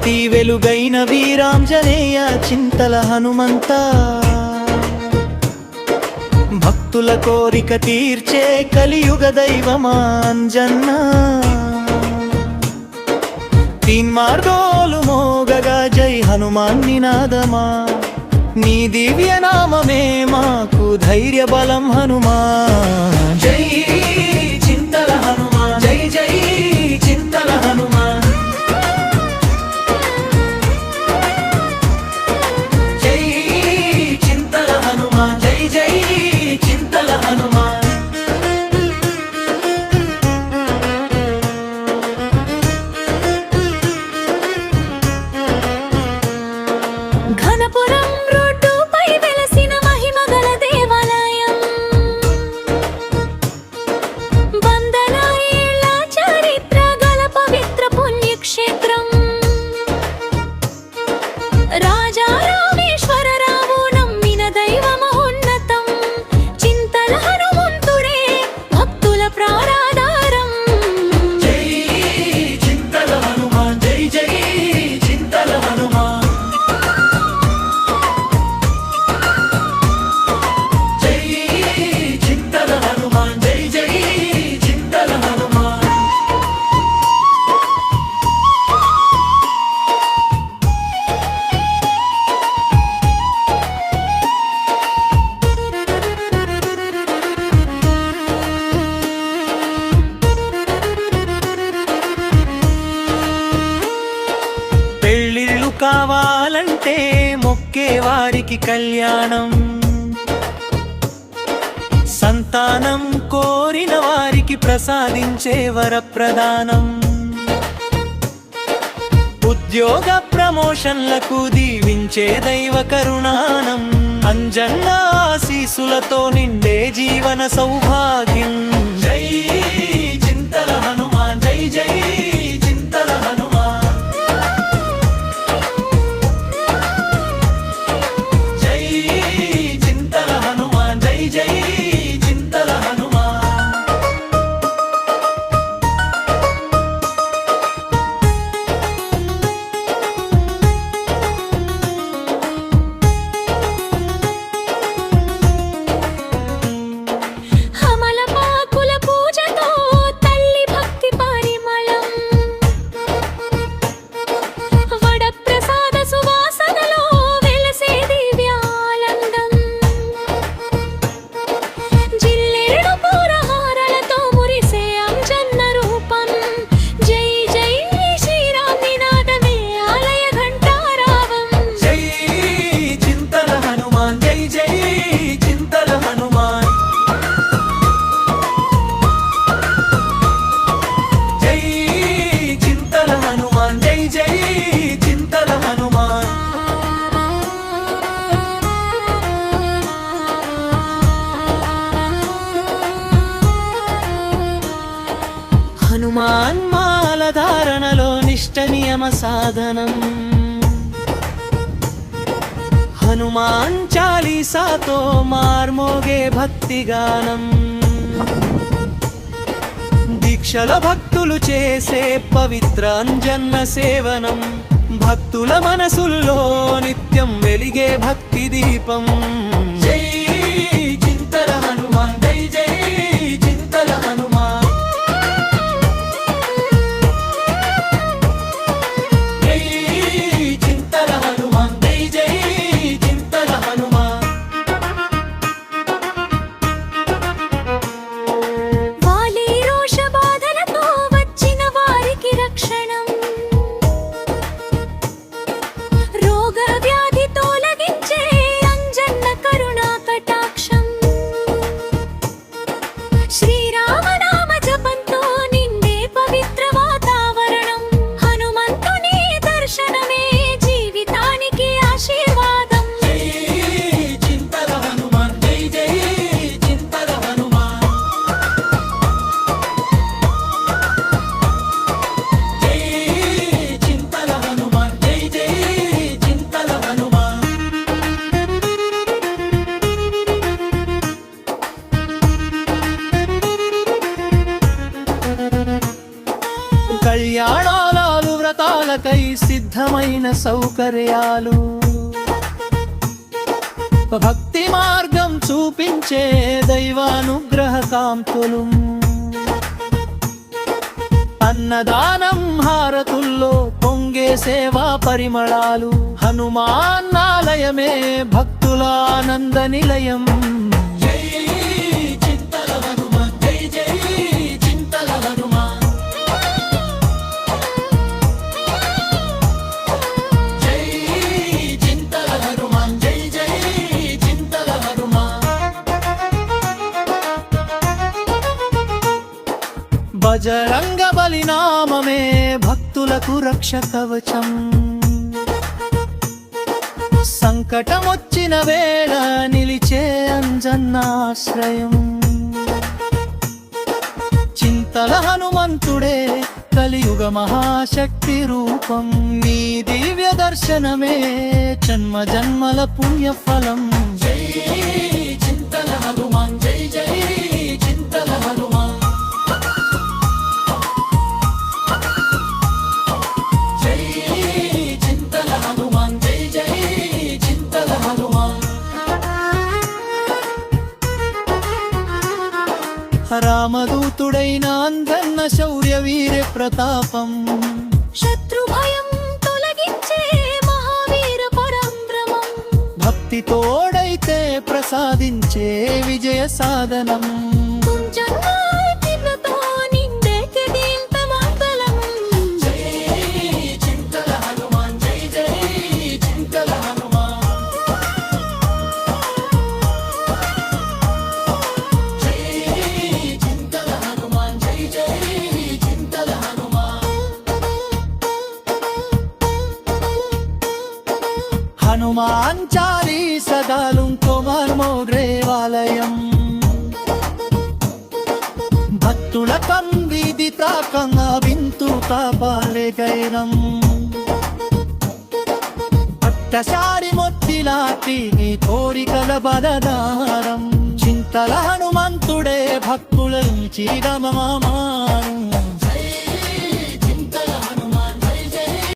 కీర్తి వెలుగైన వీరాంజనేయ చింతల హనుమంత భక్తుల కోరిక తీర్చే కలియుగ దైవమా అంజన్న తీన్మార్గోలు మోగగా జై హనుమాన్ నినాదమా నీ దివ్య నామమే మాకు ధైర్య బలం హనుమా జై చింతల హనుమా జై జై చింతల హనుమా జై చింతల హనుమా జై జై చింతల హనుమా ఘనపురం రోడ్డుపై వెలసిన మహిమగల దేవాలయం వందల ఏళ్ల చరిత్ర గల పవిత్ర పుణ్యక్షేత్రం రాజా రామేశ్వరరావు నమ్మిన దైవ మహోన్నతం చింతల హనుమంతుడే భక్తుల ప్రారాధారం జై చింతల హనుమా జై జై చింతల హనుమా జై చింతల హనుమా జై జై చింతల హనుమా పెళ్ళిళ్ళు కావాలంటే మొక్కే వారికి కళ్యాణం సంతానం కోరిన వారికి ప్రసాదించే వరప్రదానం ఉద్యోగ ప్రమోషన్లకు దీవించే దైవ కరుణానం అంజన్న ఆశీసులతో నిండే జీవన సౌభాగ్యం జై చింతల హనుమాన్ జై జై చింతల హనుమాన్ జై చింతల హనుమాన్ జై జై చింతల హనుమాన్ హమలపాకుల పూజతో తల్లి భక్తి పరిమళం వడప్రసాద సువాసనలో వెలసే దివ్యానందం జిల్లెడు పూరహారలతో మురిసే అంజన్న రూపం జై జై శ్రీరామ్ నినాదమే ఆలయ ఘంటారావం జై చింతల హనుమాన్ జై జై చింతల హనుమాన్ జై చింతల హనుమాన్ జై జై చింతల హనుమాన్ హనుమాన్ మాల ధారణలో నిష్ట నియమ సాధనం హనుమాన్ చాలీసాతో మార్మోగే భక్తిగానం దీక్షల భక్తులు చేసే పవిత్ర అంజన్న సేవనం భక్తుల మనసుల్లో నిత్యం వెలిగే భక్తి దీపం జై చింతల హనుమాన్ జై జై చింతల హనుమాన్ జై చింతల హనుమాన్ జై జై చింతల హనుమాన్ వాలి రోష బాధలతో వచ్చిన వారికి రక్షణం రోగ వ్యాధి తొలగించే అంజన్న కరుణ సిద్ధమైన సౌకర్యాలు భక్తి మార్గం చూపించే దైవానుగ్రహ కాంతులు అన్నదానం హారతుల్లో పొంగే సేవా పరిమళాలు హనుమాన్నాలయమే భక్తుల ఆనంద నిలయం జై చింతల హనుమాన్ జై జై చింతల హనుమాన్ జై చింతల హనుమాన్ జై జై చింతల హనుమాన్ బజరంగ బలి నామమే భక్తులకు రక్ష కవచం సంకటమొచ్చిన వేళ నిలిచే అంజన్నాశ్రయం చింతల హనుమంతుడే కలియుగ మహాశక్తి రూపం నీ దివ్య దర్శనమే జన్మ జన్మల పుణ్యఫలం జై చింతల హనుమాన్ జై జై చింతల హనుమాన్ జై చింతల హనుమాన్ జై జై చింతల హనుమాన్ రామదూతుడైన అంజన్న శౌర్య వీర ప్రతాపం శత్రు భయం తొలగించే మహావీర పరాక్రమం భక్తి తోడైతే ప్రసాదించే విజయ సాధనం కుంజన్నాయతితో నిండే కెదీంత మంగళం జై చింతల హనుమాన్ జై జై చింతల హనుమాన్ జై చింతల హనుమాన్ జై జై చింతల హనుమాన్ హనుమాన్ చాలీసా గాలుం తోమార్ మౌర్యేవాలయం భక్తుల కందిది తాకంగా వింతు కాపాలే గైరం పట్టశారి మొత్తిలాటి నీ కోరికల బలదారం చింతల హనుమంతుడే భక్తుల చిరమమానం